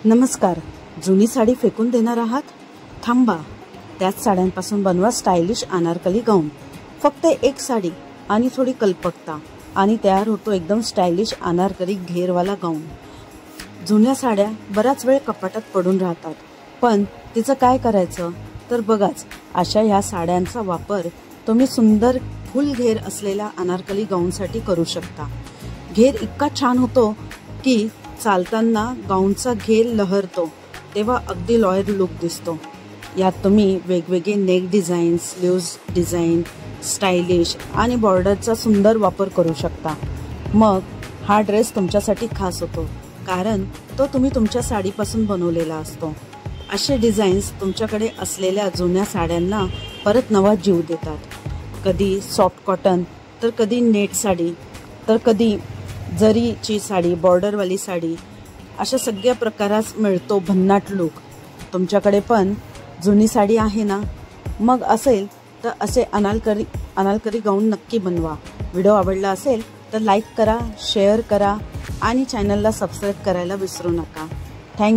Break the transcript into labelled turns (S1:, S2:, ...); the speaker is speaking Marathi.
S1: नमस्कार. जुनी साडी फेकून देणार आहात? थांबा, त्याच साड्यांपासून बनवा स्टायलिश अनारकली गाऊन. फक्त एक साडी आणि थोडी कल्पकता आणि तयार होतो एकदम स्टायलिश अनारकली घेरवाला गाऊन. जुन्या साड्या बराच वेळ कपाटात पडून राहतात, पण तिचं काय करायचं? तर बघाच, अशा ह्या साड्यांचा वापर तुम्ही सुंदर फुल घेर असलेल्या अनारकली गाऊनसाठी करू शकता. घेर इतका छान होतो की चालताना गाऊनचा घेर लहरतो तेव्हा अगदी लॉयर लुक दिसतो. यात तुम्ही वेगवेगळे neck design, sleeves design, stylish आणि बॉर्डरचा सुंदर वापर करू शकता. मग हा ड्रेस तुमच्यासाठी खास होतो, कारण तो तुम्ही तुमच्या साडीपासून बनवलेला असतो. असे डिझाईन्स तुमच्याकडे असलेल्या जुन्या साड्यांना परत नवा जीव देतात. कधी सॉफ्ट कॉटन, तर कधी नेट साडी, तर कधी जरीची साडी, बॉर्डरवाली साडी, अशा सगळ्या प्रकारात मिळतो भन्नाट लुक. तुमच्याकडे पण जुनी साडी आहे ना? मग असेल तर असे अनारकली गाऊन नक्की बनवा. व्हिडिओ आवडला असेल तर लाईक करा, शेअर करा आणि चॅनलला सबस्क्राईब करायला विसरू नका. थँक्यू.